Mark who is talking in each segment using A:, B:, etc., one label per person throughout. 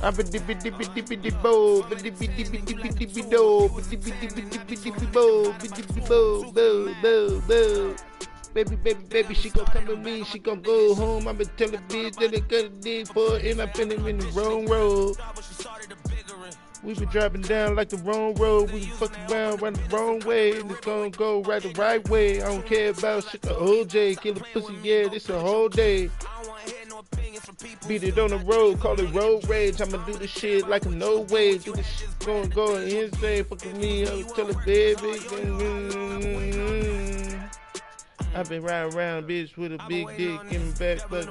A: I'm a dippy dippy dippy dippy bo, dippy dippy dippy dippy do, dippy dippy dippy dippy bo, dippy bo bo bo bo. Baby, she gon' come with me, she gon' go home. I'ma tell the bitch that it got a dig for it, and I been in the wrong road. We been driving down like the wrong road. We been fucking around the wrong way, and it's gonna go right the right way. I don't care about shit the OJ, kill a pussy, yeah, this a whole day. Beat it on the road, call it road rage. I'ma do this shit like a no way. Do this shit go insane. Fuck with me, I'll tell it, baby. I've been riding around, bitch, with a big dick in the back, but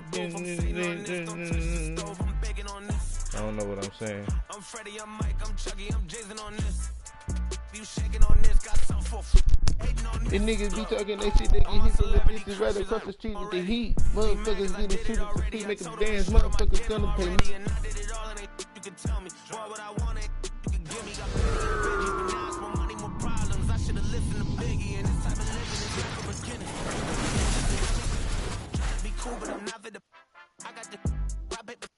A: I don't know what I'm saying. I'm Freddie, I'm Mike, I'm Chucky, I'm Jason on this. You shaking on this, got something for these niggas be talking, they shit, they get hit from the bitches right across the street with the heat. Motherfuckers getting shooted for feet, make them dance. Motherfuckers gonna pay me. You can tell me what I want, you can give me. Got Benji, but now it's more money, more problems. I should have listened to Biggie, and this type of living is just the beginning. Trying to be cool, but I'm not for the. I got the rock paper.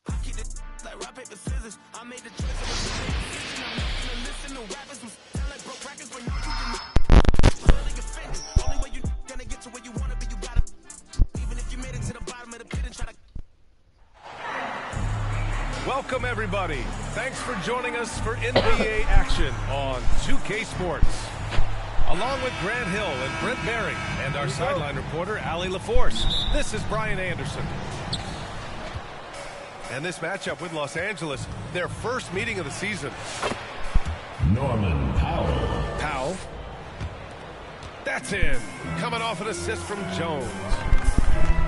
A: I keep it like rock paper scissors. I made the choice of a decision. I'm not gonna listen to rappers who sound like broke records, but not you. Really offended. Only way you gonna get to where you wanna be, you gotta. Even if you made it to the bottom of the pit and try to.
B: Welcome, everybody. Thanks for joining us for NBA action on 2K Sports. Along with Grant Hill and Brent Berry and our sideline reporter, Allie LaForce, this is Brian Anderson. And this matchup with Los Angeles, their first meeting of the season.
C: Norman Powell.
B: Powell. That's in. Coming off an assist from Jones.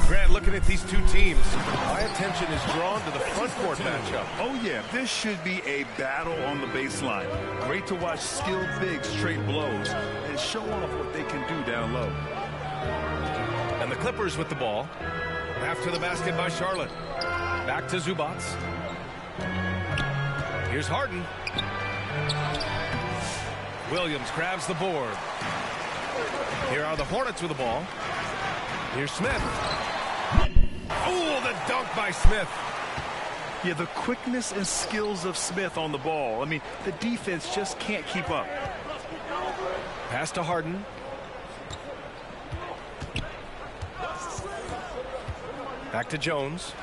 B: Grant, looking at these two teams, my attention is drawn to the front court matchup.
D: Oh, yeah, this should be a battle on the baseline. Great to watch skilled bigs trade blows and show off what they can do down low.
B: And the Clippers with the ball. After the basket by Charlotte. Back to Zubac. Here's Harden. Williams grabs the board. Here are the Hornets with the ball. Here's Smith. Oh, the dunk by Smith.
D: Yeah, the quickness and skills of Smith on the ball. I mean, the defense just can't keep up.
B: Pass to Harden. Back to Jones.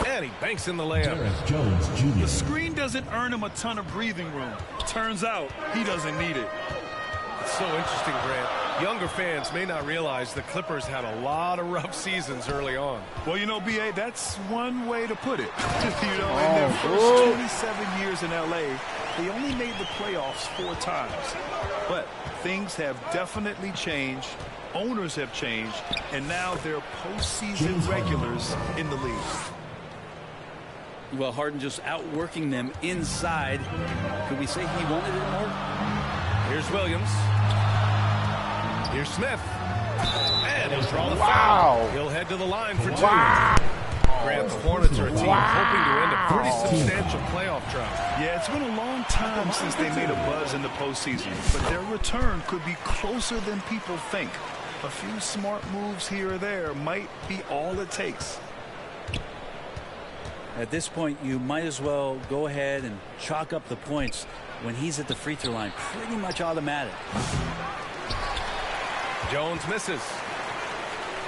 B: And he banks in the layup.
C: Jones Jr.
D: The screen doesn't earn him a ton of breathing room. Turns out he doesn't need it.
B: It's so interesting, Grant. Younger fans may not realize the Clippers had a lot of rough seasons early on.
D: Well, you know, B.A., that's one way to put it. You know, in their first 27 years in L.A., they only made the playoffs 4 times. But things have definitely changed. Owners have changed. And now they're postseason regulars in the league.
E: Well, Harden just outworking them inside. Could we say he wanted it more?
B: Here's Williams. Here's Smith. And he'll draw the foul. He'll head to the line for 2. Grant, the Hornets are a team hoping to end a pretty substantial playoff drought.
D: Yeah, it's been a long time since they made a buzz in the postseason, but their return could be closer than people think. A few smart moves here or there might be all it takes.
E: At this point, you might as well go ahead and chalk up the points when he's at the free throw line. Pretty much automatic.
B: Jones misses.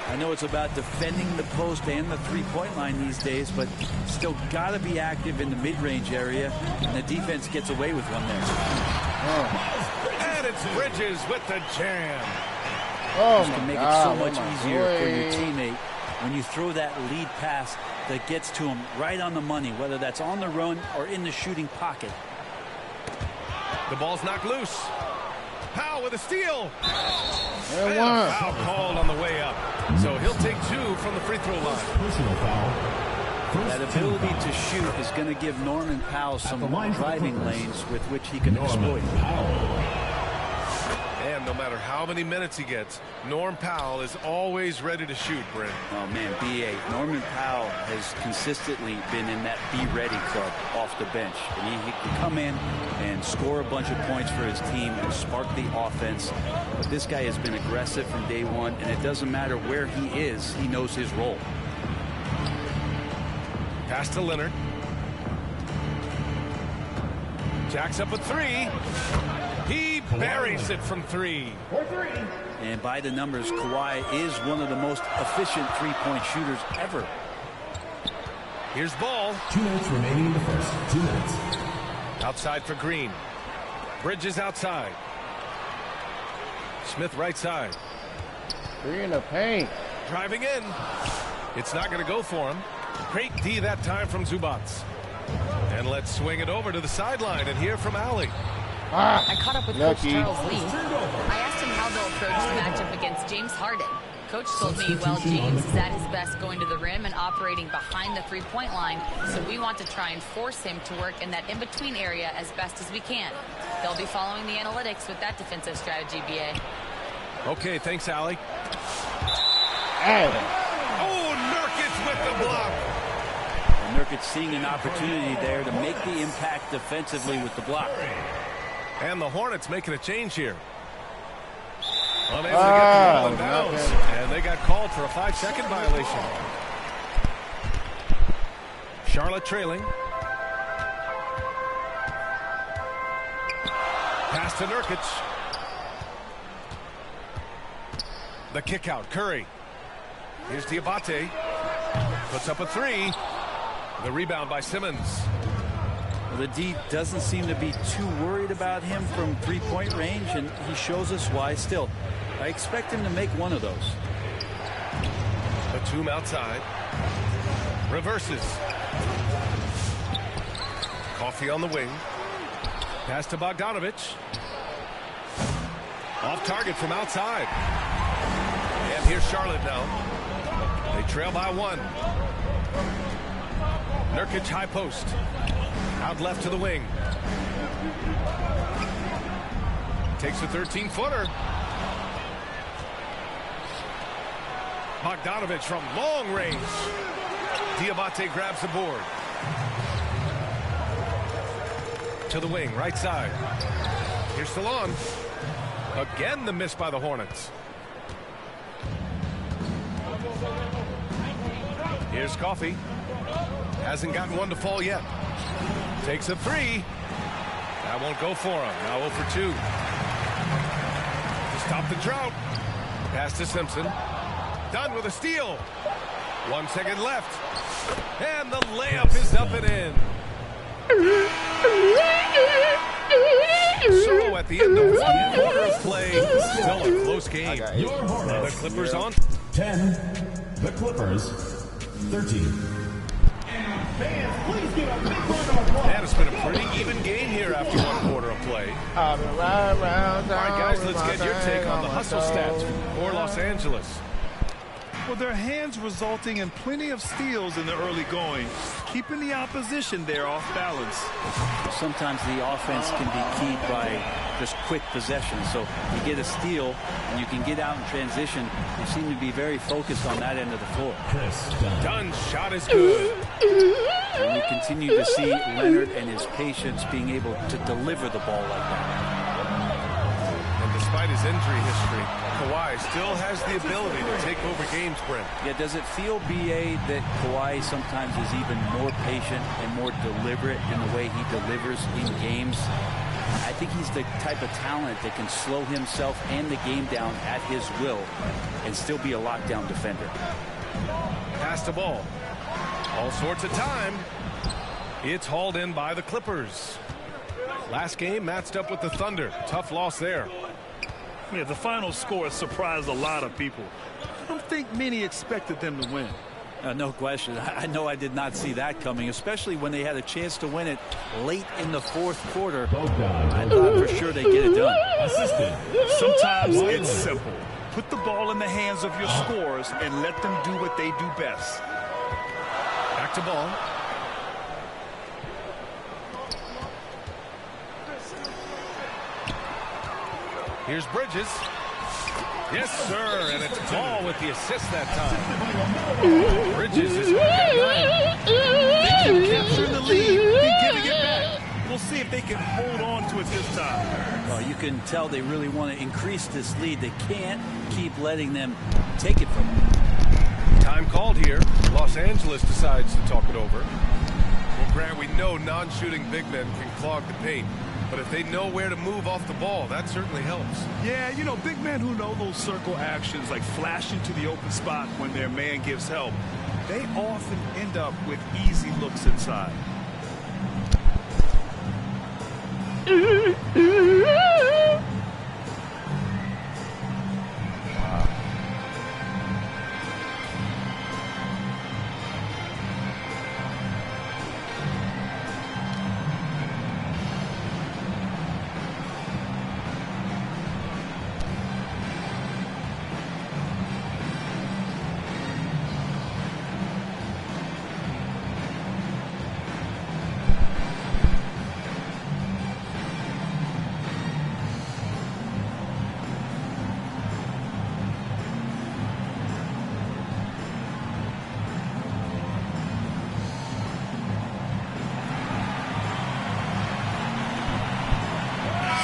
E: I know it's about defending the post and the three-point line these days, but still got to be active in the mid-range area, and the defense gets away with one there.
B: And it's Bridges with the jam.
E: This can make it so much easier for your teammate when you throw that lead pass that gets to him right on the money, whether that's on the run or in the shooting pocket.
B: The ball's knocked loose. Powell with a steal.
A: And
B: a foul called on the way up. So he'll take 2 from the free throw line.
C: Personal foul.
E: That ability to shoot is going to give Norman Powell some driving lanes with which he can exploit.
B: And no matter how many minutes he gets, Norm Powell is always ready to shoot, Brent.
E: Oh, man, B.A. Norman Powell has consistently been in that be-ready club off the bench. And he can come in and score a bunch of points for his team and spark the offense. But this guy has been aggressive from day one, and it doesn't matter where he is, he knows his role.
B: Pass to Leonard. Jacks up a three. He buries it from three.
E: And by the numbers, Kawhi is one of the most efficient three-point shooters ever.
B: Here's Ball.
C: 2 minutes remaining in the first. 2 minutes.
B: Outside for Green. Bridges outside. Smith right side.
A: Three in the paint.
B: Driving in. It's not going to go for him. Great D that time from Zubats. And let's swing it over to the sideline and hear from Allie.
F: I caught up with Coach
A: Lucky.
F: Charles Lee. I asked him how they'll approach the matchup against James Harden. Coach told me, well, James is at his best going to the rim and operating behind the three-point line, so we want to try and force him to work in that in-between area as best as we can. They'll be following the analytics with that defensive strategy, BA.
B: Okay, thanks, Allie.
A: Hey.
B: Oh, Nurkic with the block.
E: And Nurkic seeing an opportunity there to make the impact defensively with the block.
B: And the Hornets making a change here. Unable to get the ball in bounds. And they got called for a 5-second violation. Charlotte trailing. Pass to Nurkic. The kick out. Curry. Here's Diabate. Puts up a three. The rebound by Simmons.
E: Well, the D doesn't seem to be too worried about him from three-point range, and he shows us why. Still, I expect him to make one of those.
B: Batum outside. Reverses. Coffee on the wing. Pass to Bogdanovich. Off target from outside. And here's Charlotte now. They trail by one. Nurkic high post. Out left to the wing. Takes a 13-footer. Bogdanovich from long range. Diabate grabs the board. To the wing, right side. Here's Salon. Again, the miss by the Hornets. Here's Coffee. Hasn't gotten one to fall yet. Takes a three. That won't go for him. Now 0 for 2. To stop the drought. Pass to Simpson. Done with a steal. 1 second left. And the layup is up and in. So at the end of 1 quarter of play, still a close game.
C: Your Hornets.
B: The Clippers on
C: 10. The Clippers 13.
B: And it's been a pretty even game here after 1 quarter of play. All right, guys, let's get your take on the hustle stats for Los Angeles.
D: Well, their hands resulting in plenty of steals in the early going, keeping the opposition there off balance.
E: Sometimes the offense can be keyed by just quick possession. So you get a steal and you can get out in transition. They seem to be very focused on that end of the floor.
B: Dunn's shot is good.
E: And we continue to see Leonard and his patience being able to deliver the ball like that.
B: And despite his injury history, Kawhi still has the ability to take over games, Brent.
E: Yeah, does it feel, BA, that Kawhi sometimes is even more patient and more deliberate in the way he delivers in games? I think he's the type of talent that can slow himself and the game down at his will and still be a lockdown defender.
B: Pass the ball. All sorts of time. It's hauled in by the Clippers. Last game matched up with the Thunder. Tough loss there.
D: Yeah, the final score surprised a lot of people. I don't think many expected them to win.
E: No question. I know I did not see that coming, especially when they had a chance to win it late in the fourth quarter. I thought for sure they'd get it done.
D: Sometimes it's simple. Put the ball in the hands of your scorers and let them do what they do best.
B: Back to ball. Here's Bridges. Yes, sir, and it's Ball with the assist that time. Bridges is
D: They keep capturing the lead and giving it back. We'll see if they can hold on to it this time.
E: Well, you can tell they really want to increase this lead. They can't keep letting them take it from them.
B: time called here. Los Angeles decides to talk it over. Well, Grant, we know non-shooting big men can clog the paint. But if they know where to move off the ball, that certainly helps.
D: Yeah, you know, big men who know those circle actions, like flashing to the open spot when their man gives help, they often end up with easy looks inside.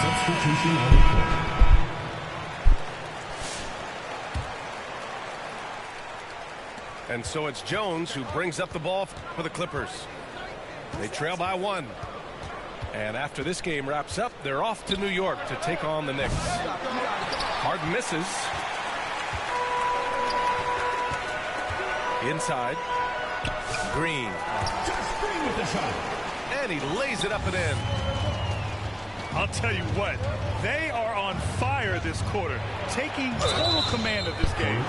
C: Substitution on the court.
B: And so it's Jones who brings up the ball for the Clippers. They trail by 1. And after this game wraps up, they're off to New York to take on the Knicks. Harden misses. Inside. Green.
C: Just Green with the shot.
B: And he lays it up and in.
D: I'll tell you what, they are on fire this quarter, taking total command of this game.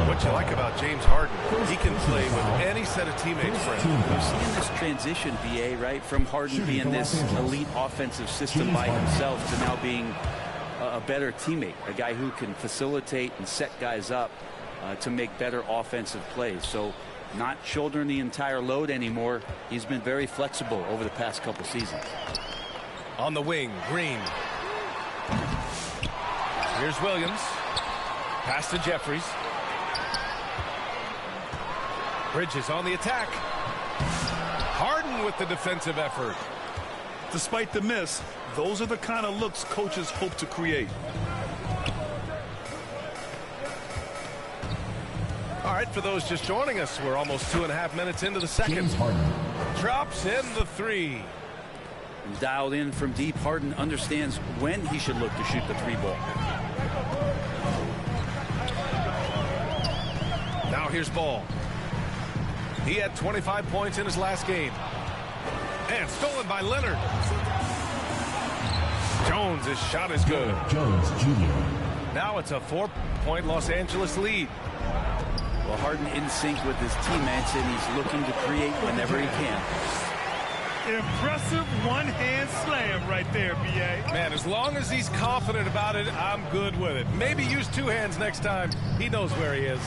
B: What you like about James Harden, he can play with any set of teammates for him.
E: We've seen this transition, BA, right, from Harden being this elite offensive system by himself to now being a better teammate, a guy who can facilitate and set guys up to make better offensive plays. So not shouldering the entire load anymore. He's been very flexible over the past couple seasons.
B: On the wing, Green. Here's Williams. Pass to Jeffries. Bridges on the attack. Harden with the defensive effort.
D: Despite the miss, those are the kind of looks coaches hope to create.
B: All right, for those just joining us, we're almost 2.5 minutes into the second.
C: James Harden.
B: Drops in the 3.
E: Dialed in from deep, Harden understands when he should look to shoot the 3 ball.
B: Now here's Ball. He had 25 points in his last game. And stolen by Leonard. Jones' shot is good.
C: Jones Jr.
B: Now it's a 4-point Los Angeles lead.
E: Well, Harden in sync with his teammates, and he's looking to create whenever he can.
D: Impressive one-hand slam right there, B.A.
B: Man, as long as he's confident about it, I'm good with it. Maybe use 2 hands next time. He knows where he is.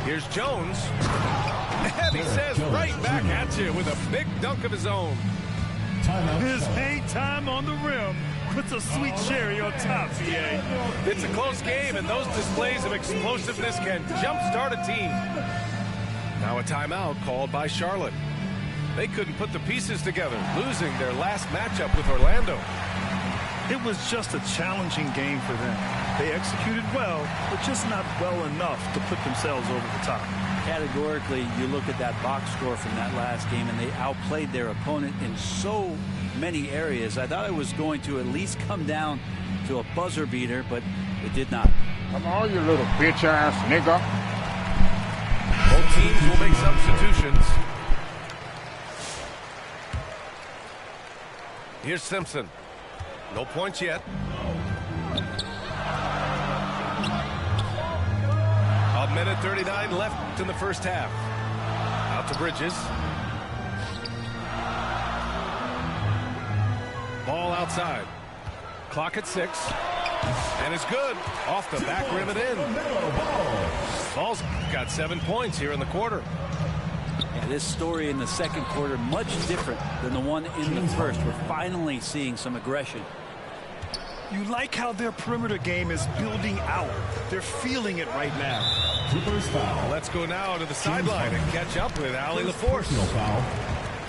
B: Here's Jones. And he says right back at you with a big dunk of his own.
D: His hang time on the rim puts a sweet cherry on top, B.A.
B: It's a close game, and those displays of explosiveness can jumpstart a team. Now a timeout called by Charlotte. They couldn't put the pieces together, losing their last matchup with Orlando.
D: It was just a challenging game for them. They executed well, but just not well enough to put themselves over the top.
E: Categorically, you look at that box score from that last game, and they outplayed their opponent in so many areas. I thought it was going to at least come down to a buzzer beater, but it did not.
A: Come on, you little bitch-ass nigga.
B: Both teams will make substitutions. Here's Simpson. No points yet. A minute 39 left in the first half. Out to Bridges. Ball outside. Clock at 6. And it's good. Off the back rim and in. Ball's got 7 points here in the quarter.
E: Yeah, this story in the second quarter much different than the one in the first. We're finally seeing some aggression.
D: You like how their perimeter game is building out. They're feeling it right now.
C: Clippers foul.
B: Let's go now to the sideline and catch up with Allie LaForce.
C: Foul.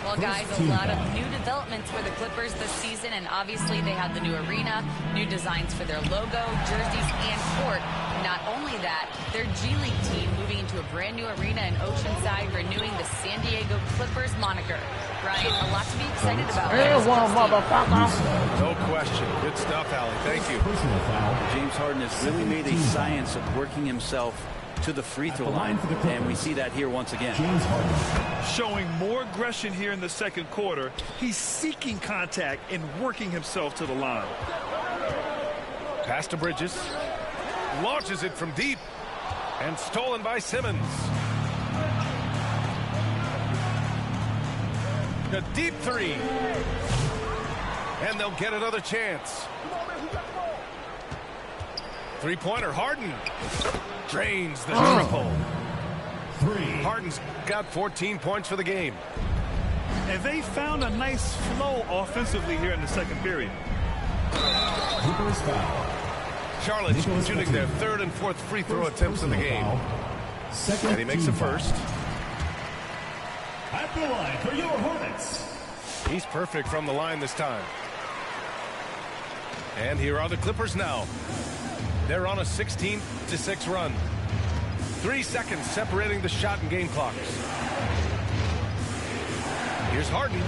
F: Well, guys, a lot of new developments for the Clippers this season, and obviously they have the new arena, new designs for their logo, jerseys, and court. Not only that, their G League team moving into a brand new arena in Oceanside, renewing the San Diego Clippers moniker. Ryan, a lot to be excited about.
B: No question. Good stuff, Allie. Thank you.
C: Personal foul.
E: James Harden has really made a science of working himself to the free throw line, and we see that here once again.
C: James Harden.
D: Showing more aggression here in the second quarter. He's seeking contact and working himself to the line.
B: Pass to Bridges. Launches it from deep. And stolen by Simmons. A deep three. And they'll get another chance. Three-pointer, Harden. Drains the triple. Harden's got 14 points for the game.
D: And they found a nice flow offensively here in the second period.
C: Clippers foul.
B: Charlotte's shooting their third and fourth free throw attempts in the game.
C: Second
B: And he makes the first.
C: At the line for your Hornets.
B: He's perfect from the line this time. And here are the Clippers now. They're on a 16-6 run. 3 seconds separating the shot and game clocks. Here's Harden.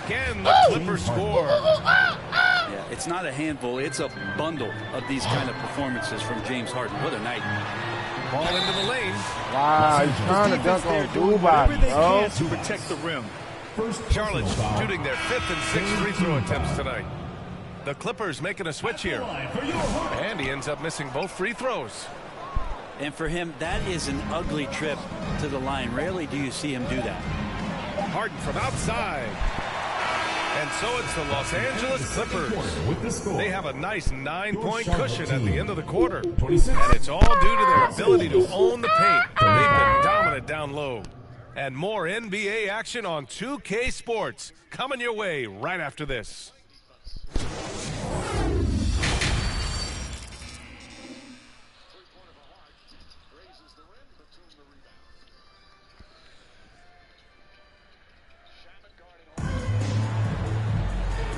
B: Again, the Clippers score.
E: Yeah, it's not a handful, it's a bundle of these kind of performances from James Harden. What a night.
B: Ball into the lane.
A: Wow, he's trying to dunk on
D: Whatever
A: Dubai,
D: they
A: bro.
D: can to protect the rim.
C: First
B: Charlotte
C: personal foul.
B: shooting their fifth and sixth free throw attempts tonight. The Clippers making a switch here.
C: Line for your Hornets.
B: And he ends up missing both free throws.
E: And for him, that is an ugly trip to the line. Rarely do you see him do that.
B: Harden from outside. And so it's the Los Angeles Clippers.
C: With the score.
B: They have a nice 9-point cushion at the end of the quarter.
C: 26.
B: And it's all due to their ability to own the paint. They've been dominant down low. And more NBA action on 2K Sports coming your way right after this.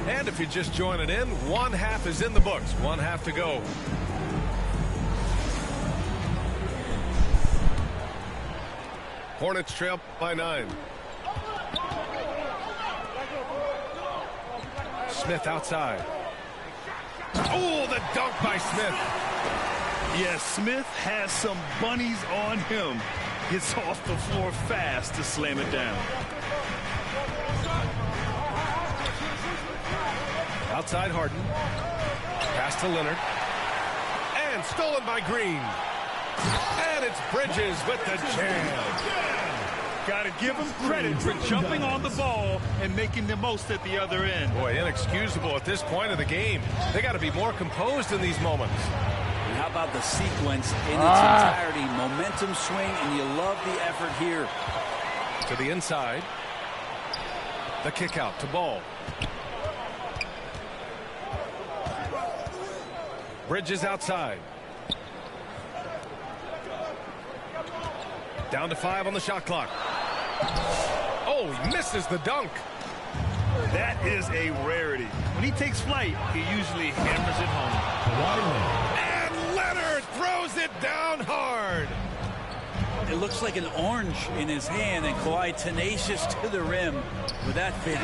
B: And if you're just joining in, one half is in the books. One half to go. Hornets trail by 9. Smith outside. Oh, the dunk by Smith.
D: Yes, Smith has some bunnies on him. Gets off the floor fast to slam it down.
B: Outside Harden. Pass to Leonard. And stolen by Green. And it's Bridges with the jam.
D: Got to give him credit for jumping on the ball and making the most at the other end.
B: Boy, inexcusable at this point of the game. They got to be more composed in these moments.
E: And how about the sequence in its entirety? Momentum swing, and you love the effort here.
B: To the inside. The kick out to Ball. Bridges outside. Down to 5 on the shot clock. Oh, he misses the dunk.
D: That is a rarity. When he takes flight, he usually hammers it home.
B: And Leonard throws it down hard.
E: It looks like an orange in his hand, and Kawhi tenacious to the rim with that finish.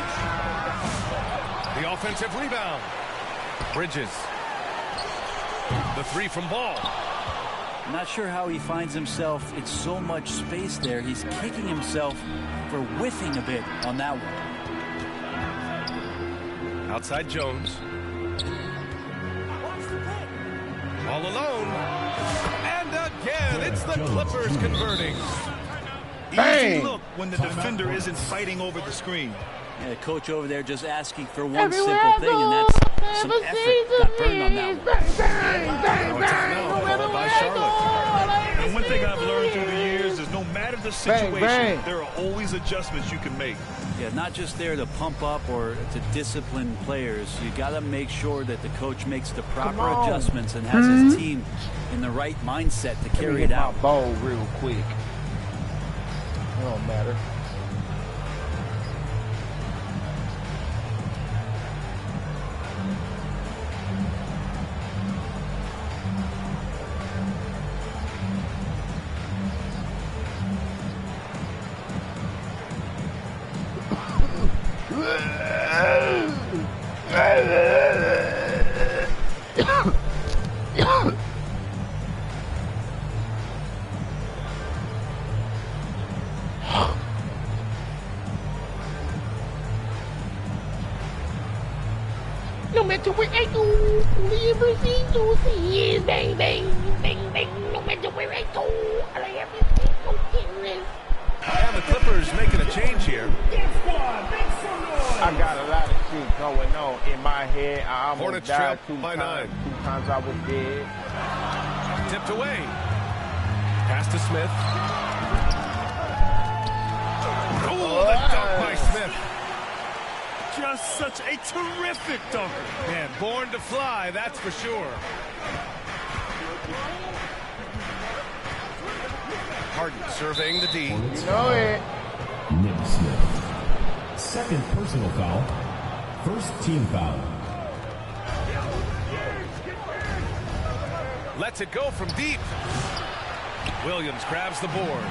B: The offensive rebound. Bridges. The three from Ball.
E: I'm not sure how he finds himself in so much space there. He's kicking himself for whiffing a bit on that one.
B: Outside Jones. All alone. And again, it's the Clippers converting.
D: Easy look when the defender isn't fighting over the screen.
E: Yeah, coach over there just asking for one simple thing, and that's some effort. Got burned on that one.
B: Followed by Charlotte.
D: And one thing I've learned through the years is no matter the situation, there are always adjustments you can make.
E: Yeah, not just there to pump up or to discipline players. You got to make sure that the coach makes the proper adjustments and has his team in the right mindset to carry it out.
A: Ball real quick. It don't matter. No matter where I go, all I ever seem to see is bang, bang, bang, bang. No matter where I go, all I ever seem to hear is.
B: And the Clippers making a change here.
A: I got a lot of shit going on in my head. I almost
B: Hornets
A: died
B: trail by 9.
A: 2 times I was dead.
B: Tipped away. Pass to Smith. Oh, the dunk by Smith.
D: Just such a terrific dunker.
B: Man, born to fly, that's for sure. Harden surveying the D.
A: You know it.
C: Nick Smith. Second personal foul. First team foul.
B: Lets it go from deep. Williams grabs the board.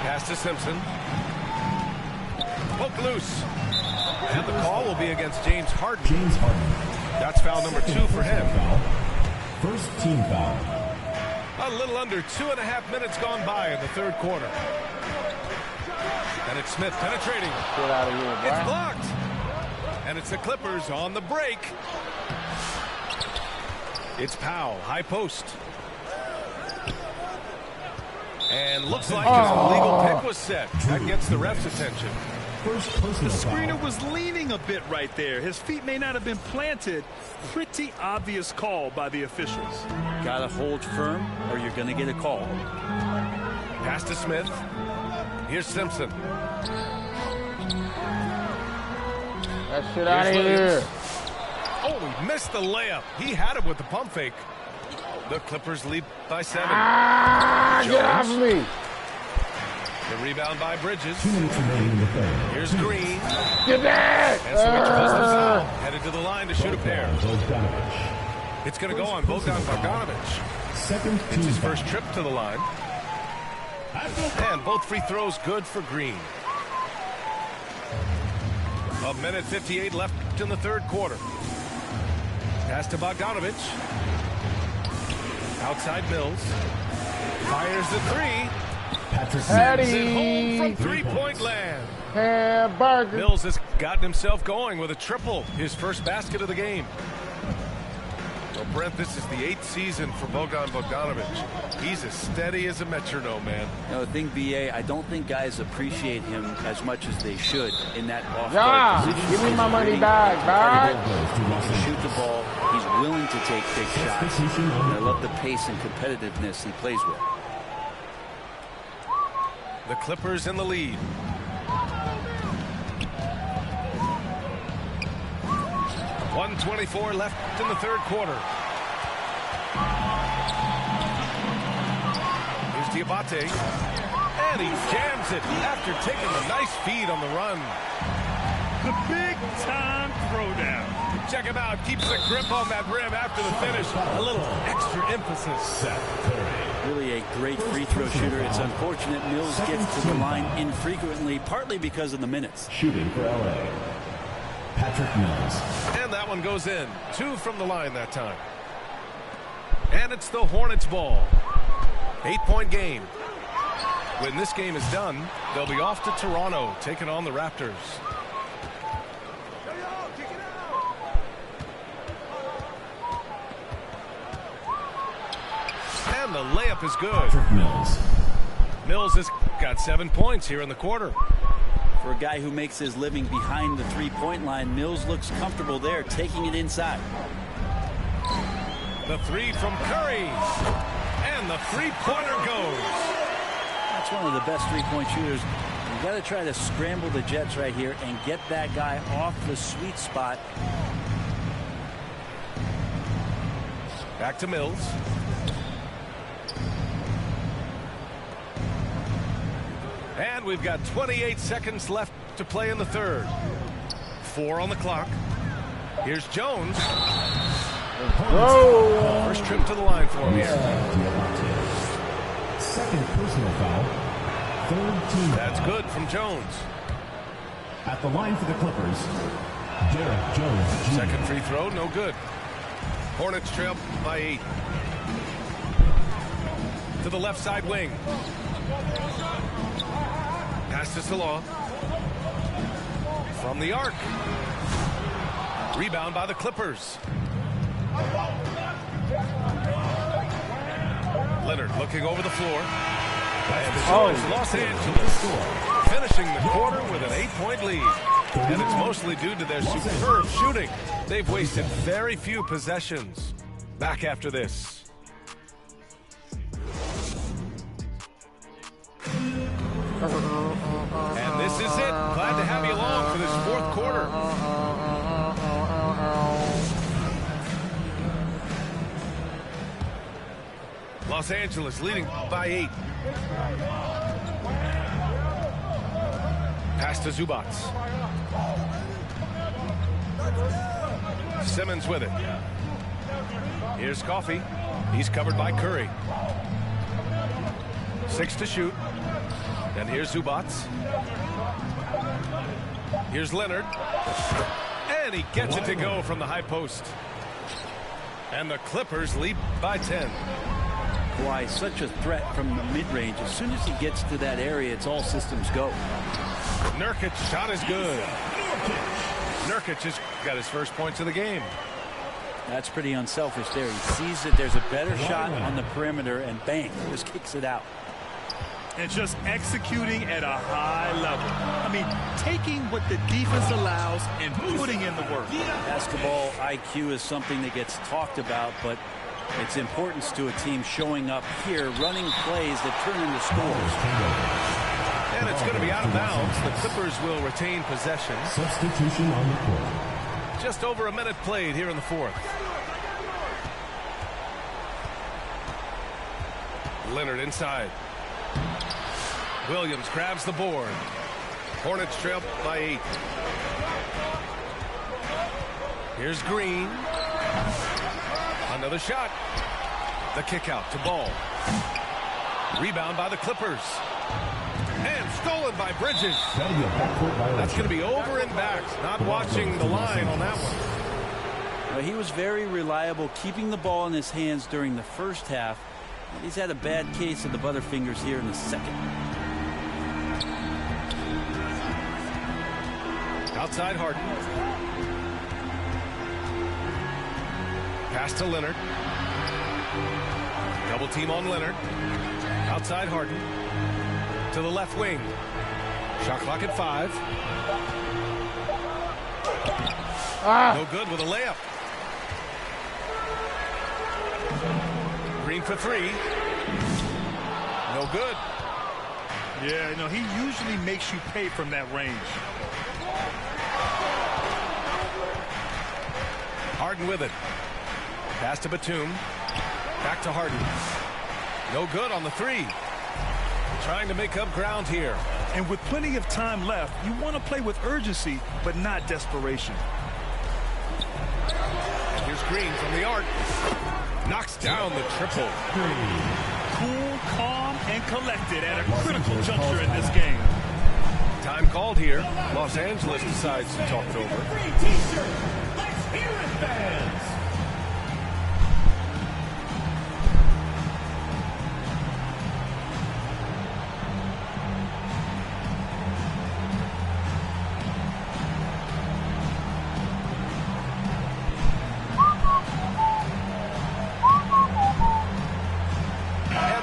B: Pass to Simpson. Poke loose. And the call will be against James Harden.
C: James Harden.
B: That's foul number 2 for him.
C: Foul. First team foul.
B: A little under 2.5 minutes gone by in the third quarter. And it's Smith penetrating.
A: Get out of here, bro.
B: It's blocked. And it's the Clippers on the break. It's Powell, high post. And looks like his illegal pick was set. That gets the ref's attention.
C: First personal
D: The screener
C: foul.
D: was leaning a bit right there. His feet may not have been planted. Pretty obvious call by the officials.
E: Got to hold firm or you're going to get a call.
B: Pass to Smith. Here's Simpson.
A: That shit out of
B: Williams.
A: here.
B: Oh, he missed the layup. He had it with the pump fake. The Clippers lead by 7.
A: Get off of me.
B: The rebound by Bridges.
C: 2 minutes remaining in the third.
B: Here's Green.
A: Get back.
B: And Switch was the foul. Headed to the line to shoot a pair.
C: Bogdanovich.
B: It's going to go on Bogdan Bogdanovich.
C: Second
B: It's
C: team
B: his
C: foul.
B: first trip to the line. And both free throws good for Green. 1:58 left in the third quarter. Pass to Bogdanovich. Outside Mills. Fires the 3.
C: Patrick
B: Sends
C: Mills.
B: it home from
C: 3
B: three-point land.
A: Hamburger.
B: Mills has gotten himself going with a triple. His first basket of the game. Well, Brent, this is the 8th season for Bogdan Bogdanovich. He's as steady as a metronome, man.
E: You know, the thing, BA, I don't think guys appreciate him as much as they should in that off-guard
A: Yeah,
E: position.
A: give me my
E: He's
A: money
E: really
A: back,
E: competitive.
A: dog.
C: Goes to
E: He
C: Russell.
E: can shoot the ball. He's willing to take big shots.
C: Substitution
E: And I
C: on
E: love the pace and competitiveness he plays with.
B: The Clippers in the lead. .124 left in the third quarter. Here's Diabate. And he jams it after taking a nice feed on the run.
D: The big-time throwdown.
B: Check him out. Keeps a grip on that rim after the finish. A little extra emphasis.
C: Seth Curry.
E: Really a great free throw shooter. It's unfortunate Mills gets to the line infrequently, partly because of the minutes.
C: Shooting for LA. Patrick Mills.
B: And that one goes in. 2 from the line that time. And it's the Hornets ball. 8-point game. When this game is done, they'll be off to Toronto, taking on the Raptors. And the layup is good.
C: Patrick Mills.
B: Mills has got 7 points here in the quarter.
E: For a guy who makes his living behind the three-point line, Mills looks comfortable there, taking it inside.
B: The 3 from Curry. And the three-pointer goes.
E: That's one of the best three-point shooters. You've got to try to scramble the Jets right here and get that guy off the sweet spot.
B: Back to Mills. And we've got 28 seconds left to play in the third. 4 on the clock. Here's Jones.
A: Whoa.
B: First trip to the line for him here.
C: Second personal foul. Third team
B: That's
C: foul.
B: good from Jones.
C: At the line for the Clippers, Derek Jones Jr.
B: Second free throw, no good. Hornets trail by 8. To the left side wing. Pass to Salah. From the arc. Rebound by the Clippers. Leonard looking over the floor. And so it's Los Angeles finishing the quarter with an 8-point lead. And it's mostly due to their superb shooting. They've wasted very few possessions. Back after this. And this is it. Glad to have you along for this fourth quarter. Los Angeles leading by 8. Pass to Zubac. Simmons with it. Here's Coffey. He's covered by Curry. 6 to shoot. And here's Zubac. Here's Leonard. And he gets it to go from the high post. And the Clippers lead by 10.
E: Why, such a threat from the mid-range. As soon as he gets to that area, it's all systems go.
B: Nurkic's shot is good. Nurkic has got his first points of the game.
E: That's pretty unselfish there. He sees that there's a better shot on the perimeter, and bang, just kicks it out.
D: And just executing at a high level. I mean, taking what the defense allows and putting in the work. Basketball
E: IQ is something that gets talked about, but its importance to a team showing up here, running plays that turn into scores.
B: And it's going to be out of bounds. The Clippers will retain possession.
C: Substitution on the court.
B: Just over a minute played here in the fourth. Leonard inside. Williams grabs the board. Hornets trail by 8. Here's Green. Another shot. The kick out to Ball. Rebound by the Clippers. And stolen by Bridges. That's going to be over and back. Not watching the line on that one.
E: Well, he was very reliable, keeping the ball in his hands during the first half. He's had a bad case of the butterfingers here in the second.
B: Outside Harden. Pass to Leonard. Double team on Leonard. Outside Harden. To the left wing. Shot clock at 5. No good with a layup. Green for 3. No good.
D: Yeah, no, he usually makes you pay from that range.
B: Harden with it. Pass to Batum. Back to Harden. No good on the 3. Trying to make up ground here.
D: And with plenty of time left, you want to play with urgency, but not desperation.
B: And here's Green from the arc. Knocks down the triple.
D: Cool, calm, and collected at a critical juncture in this game.
B: Time called here. Los Angeles decides to talk it over.
C: Let's hear it, fans.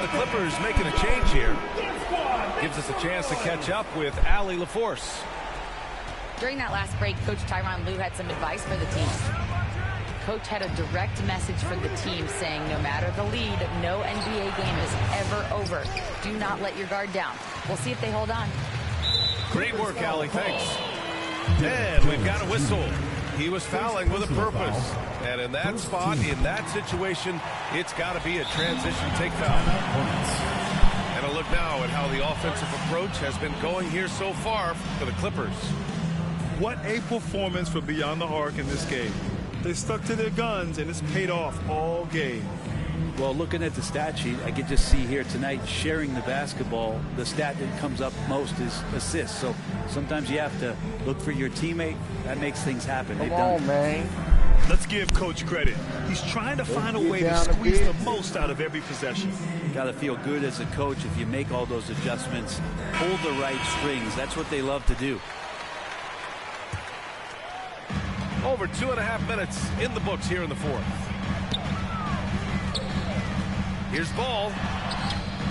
B: Clippers making a change here. Gives us a chance to catch up with Allie LaForce.
F: During that last break, Coach Tyronn Lue had some advice for the team. Coach had a direct message for the team saying no matter the lead, no NBA game is ever over. Do not let your guard down. We'll see if they hold on.
B: Great work, Allie. Thanks. And we've got a whistle. He was fouling with a purpose. And in that spot, in that situation, it's got to be a transition take foul. And a look now at how the offensive approach has been going here so far for the Clippers.
D: What a performance for beyond the arc in this game. They stuck to their guns, and it's paid off all game.
E: Well, looking at the stat sheet, I could just see here tonight sharing the basketball. The stat that comes up most is assists. So sometimes you have to look for your teammate. That makes things happen.
A: Come on, man.
D: Let's give Coach credit. He's trying to find a way to squeeze the most out of every possession.
E: Got to feel good as a coach if you make all those adjustments, pull the right strings. That's what they love to do.
B: Over 2.5 minutes in the books here in the fourth. Here's ball.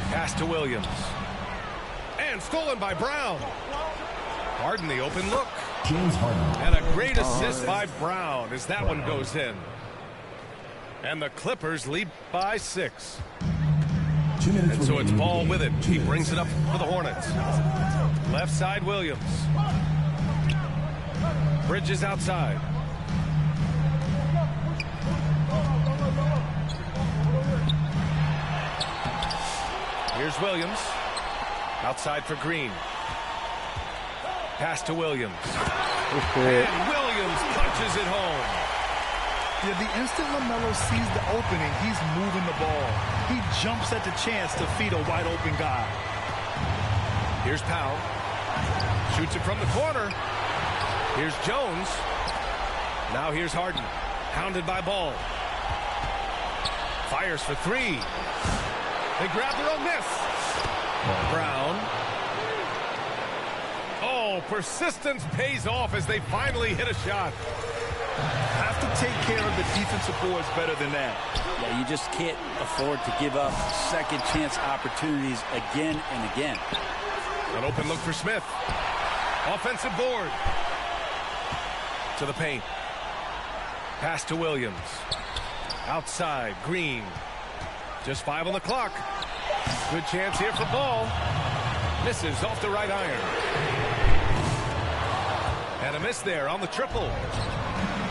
B: Pass to Williams. And stolen by Brown. Harden the open look.
C: James Harden.
B: And a great assist by Brown as that one goes in. And the Clippers lead by 6.
C: 2 minutes
B: And so it's
C: remaining
B: ball
C: in the
B: with it.
C: game.
B: He brings it up for the Hornets. Left side Williams. Bridges outside. Here's Williams. Outside for Green. Pass to Williams. And Williams punches it home.
D: Yeah, the instant LaMelo sees the opening, he's moving the ball. He jumps at the chance to feed a wide open guy.
B: Here's Powell. Shoots it from the corner. Here's Jones. Now here's Harden. Hounded by Ball. Fires for 3. They grab their own miss. Brown. Oh, persistence pays off as they finally hit a shot.
D: Have to take care of the defensive boards better than that.
E: Yeah, you just can't afford to give up second chance opportunities again and again.
B: An open look for Smith. Offensive board. To the paint. Pass to Williams. Outside, Green. Just 5 on the clock. Good chance here for Ball. Misses off the right iron. And a miss there on the triple.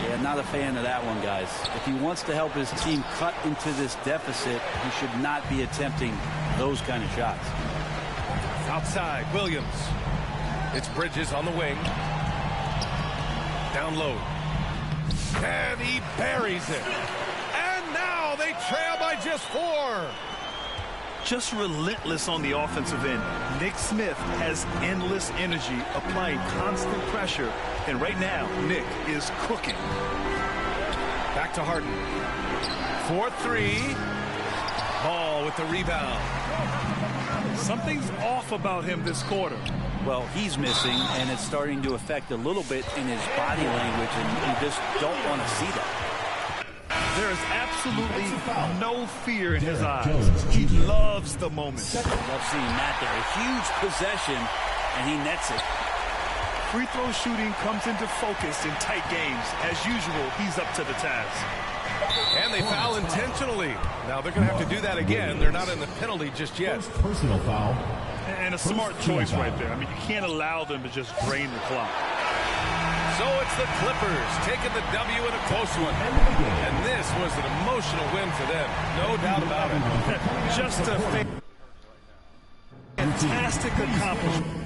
E: Yeah, not a fan of that one, guys. If he wants to help his team cut into this deficit, he should not be attempting those kind of shots.
B: Outside, Williams. It's Bridges on the wing. Down low. And he buries it. And now they trail by just 4.
D: Just relentless on the offensive end. Nick Smith has endless energy, applying constant pressure. And right now, Nick is cooking.
B: Back to Harden. 4-3. Ball with the rebound.
D: Something's off about him this quarter.
E: Well, he's missing, and it's starting to affect a little bit in his body language, and you just don't want to see that.
D: There is absolutely no fear in his eyes. He loves the moment.
E: Love seeing that there. A huge possession, and he nets it.
D: Free throw shooting comes into focus in tight games. As usual, he's up to the task.
B: And they foul intentionally. Now they're going to have to do that again. They're not in the penalty just yet.
C: First personal foul.
D: And a smart choice right there. I mean, you can't allow them to just drain the clock.
B: So it's the Clippers taking the W in a close one. And this was an emotional win for them. No doubt about it.
D: Just a fantastic accomplishment.